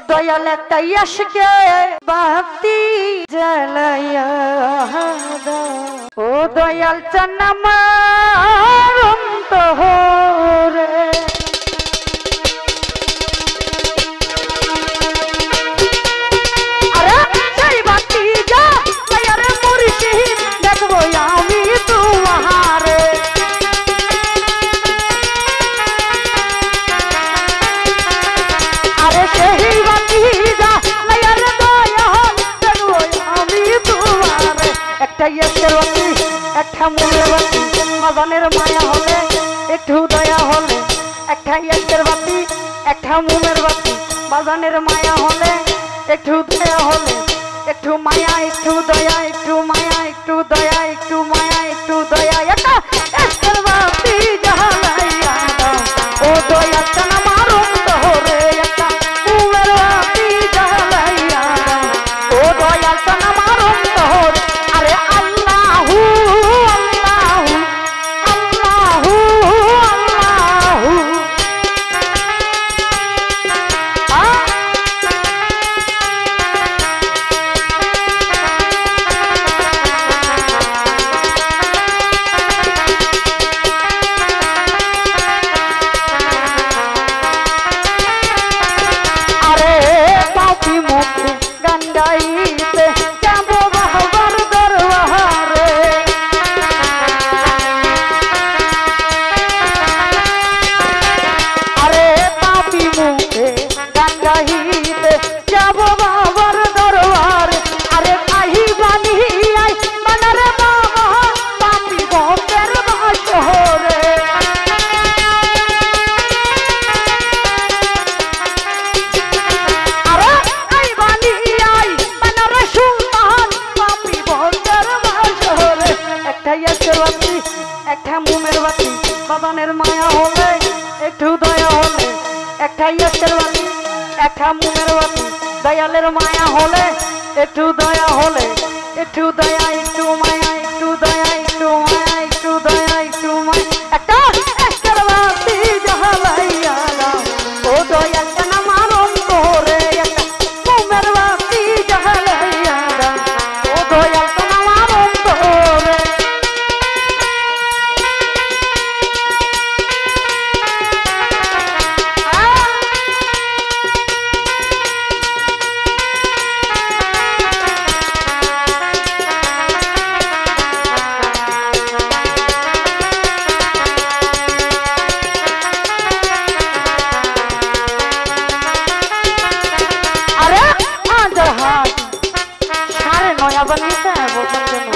দয়াল একটা আশকে বাতি জ্বালাইয়া দাও ও দয়াল চান আমার অন্তরে আরে সেই বাতি জ্বালাইয়া রে মুর্শিদ দেখবো আমি তোমারে আরে সেই বাতি জ্বালাইয়া রে দয়াল দেখবো আমি তোমারে একটা ইয়ের বাতি একটা মনের বাতি বাজানের মায়া হলে একটু দয়া হলে একটা ইয়ের বাতি একটা মনের বাতি বাজানের মায়া হলে একটু দয়া হলে একটু মায়া একটু দয়া একটু মায়া একটু দয়া একটু মায়া একটু দয়া একটা ইয়ের বাতি জ্বালাইয়া দাও ও দয়া চান আমার অন্তরে একটা মনের বাতি জ্বালাইয়া দাও ও দয়া চান আমার অন্তরে আরে আল্লাহু আল্লাহু আল্লাহু আল্লাহু আরে পাপি মুখে গান গাইতে যাব বাবার দরবারে আরে পাপি মুখে গান গাইতে যাব বাবার দরবারে আরে আহি বানি আই বানারে বাবা পাপি ভক্তের বাসরে আরে আই বানি আই বানারে সুলতান পাপি ভক্তের বাসরে একটা ইয়ের বাতি একটা মনের বাতি বাবানের মায়া হলে একটু দয়া হলে একটা ইয়ের বাতি একটা মনের বাতি দয়ালের মায়া হলে একটু দয়া হলে একটু দয়া একটু মায়া একটু দয়া একটু মায়া একটু দয়া একটু মায়া একটা ইয়ের বাতি জ্বালাইয়া দাও ও দয়া চান আমার অন্তরে একটা মনের বাতি জ্বালাইয়া দাও ও দয়া চান আমার অন্তরে আরে আজ হাত সাড়ে নয়া বানিয়েছে বছর জন্য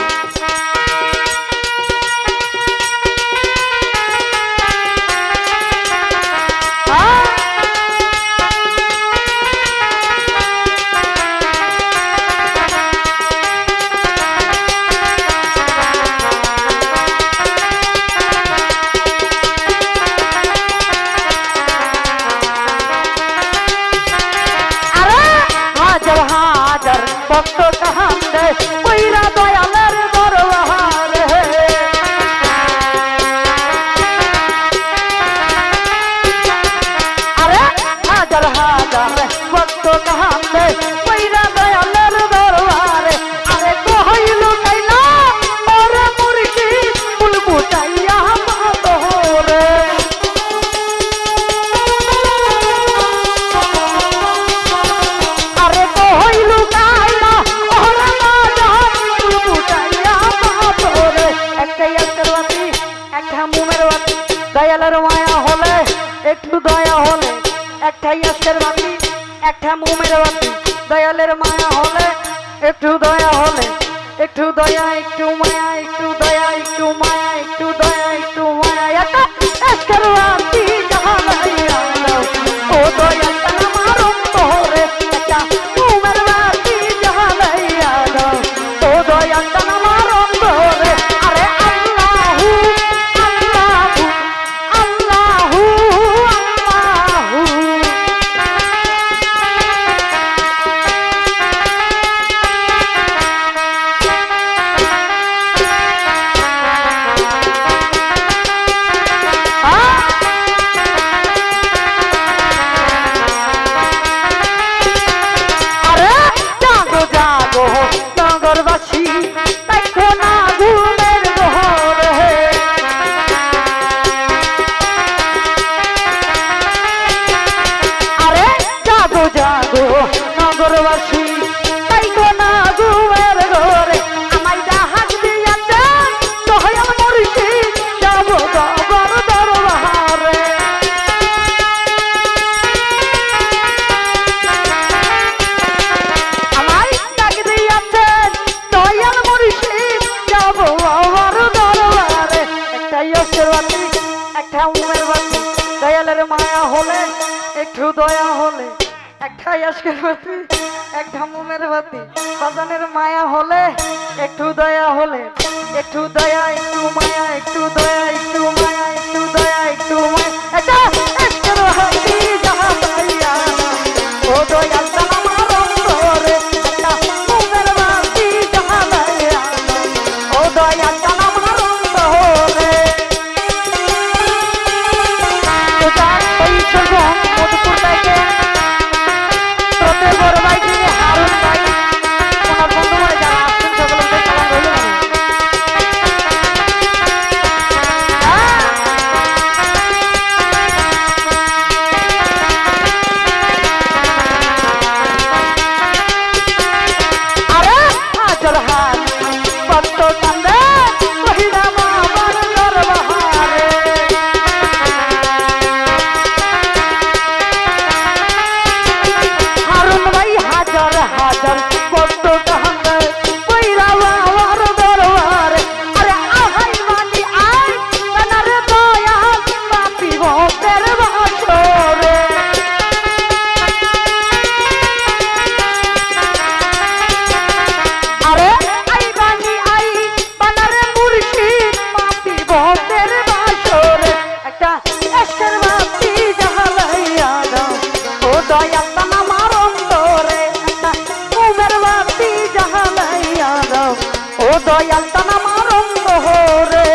আরে হাজার হাজার ভক্ত কাহান্দে কইরা দয়ালের দরবারে আরে হাজার হাজার ভক্ত কাহান্দে কইরা দয়ালের দরবারে আরে কইলো কাইলা ওরে মুর্শিদ ফুল ফুটাইয়া মাতরে আরে কইলো কাইলা ওরে বাজার ফুল ফুটাইয়া মাতরে একটা ইয়ের বাতি একটা মনের বাতি দয়ালের মায়া হলে একটু দয়া হলে একটা ইয়ের বাতি একটা মনের বাতি দয়ালের মায়া হলে একটু দয়া হলে একটু দয়া একটু মায়া একটু দয়া একটু মায়া একটু দয়া একটু মায়া একটা ইয়ের বাতি জ্বালাইয়া দাও ও দয়া চান আমার অন্তরে একটা মনের বাতি জ্বালাইয়া দাও ও দয়া চান আমার অন্তরে আরে আল্লাহু আল্লাহু আল্লাহু আল্লাহু একটা মোমের বাতি দয়ালের মায়া হলে একটু দয়া হলে একটা আজকের বাতি একটা মোমের বাতি বাজানের মায়া হলে একটু দয়া হলে একটু দয়া একটু মায়া একটু দয়া একটু মায়া একটু দয়া একটু মায়া এটা আজকের বাতি যাহা পাইয়া ও দয়াল তাম আমার অন্তরে একটা মোমের বাতি যাহা পাইয়া ও দয়াল তাম আমার অন্তরে তো যাক ওই সর্বম মধুপুর থেকে বড় ভাই যিনি হারুন ভাই ওনার বন্ধু মানে যারা আসছেন সকলকে সালাম রইল। আরে হাজার হাত কত কান্দে কহিরা বাবার দরবারে হারুন ভাই হাজার হাজার কত কান্দে কইরা বাবার দরবারে আরে আহাই মানি আই কানার দয়া পাপি ভক্তের বাসরে আরে আই বানি আই বানার মুর্শিদ পাপি ভক্তের বাসরে একটা এসকের বাতি জ্বালাইয়া দাও ও দয়াল তাম আমার অন্তরে একটা মোমের বাতি জ্বালাইয়া দাও ও দয়াল তাম আমার অন্তরে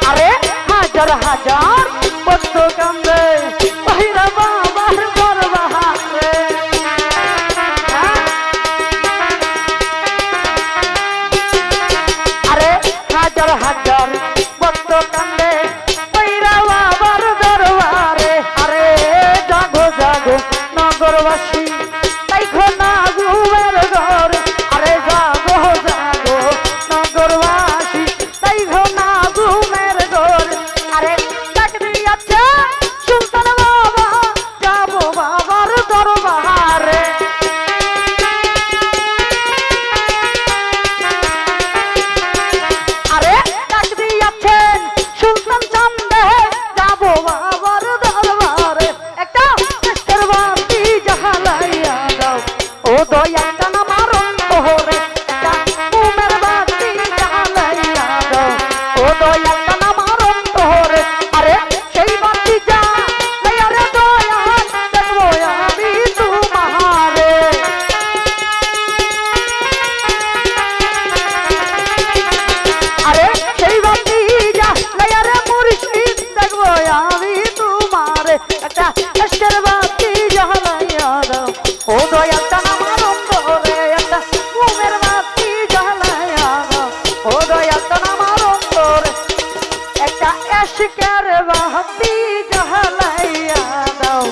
আরে হাজার হাজার কত কান্দে কহিরা বাবার দরবারে আরে হাজার হাজার কত কান্দে কহিরা বাবার দরবারে আরে জাগো জাগো নগরবাসী দেখো না ঘুমের ঘর আরে জাগো জাগো নগরবাসী দেখো না ঘুমের ঘর আরে ডাক দিয়াছে সুলতান বাবা যাবো বাবার দরবারে আরে ডাক দিয়াছেন সুলতান চান্দে যাবো বাবার দরবারে একটা এসকের বাতি জ্বালাইয়া দাও ও দয়াল তাম আমার অন্তরে একটা মোমের বাতি জ্বালাইয়া দাও ও দয়াল তাম আমার অন্তরে আরে সেই বাতি জ্বালাইয়া রে দয়াল দেখবো আমি তোমারে আরে সেই বাতি জ্বালাইয়া রে মুর্শিদ দেখবো আমি তোমারে একটা এসকের বাতি জ্বালাইয়া দাও ও দয়াল তাম আমার অন্তরে একটা মোমের বাতি জ্বালাইয়া দাও ও দয়াল তাম আমার অন্তরে একটা এসকের বাতি জ্বালাইয়া দাও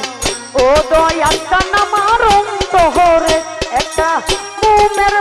ও দয়াল তাম আমার অন্তরে একটা মোমের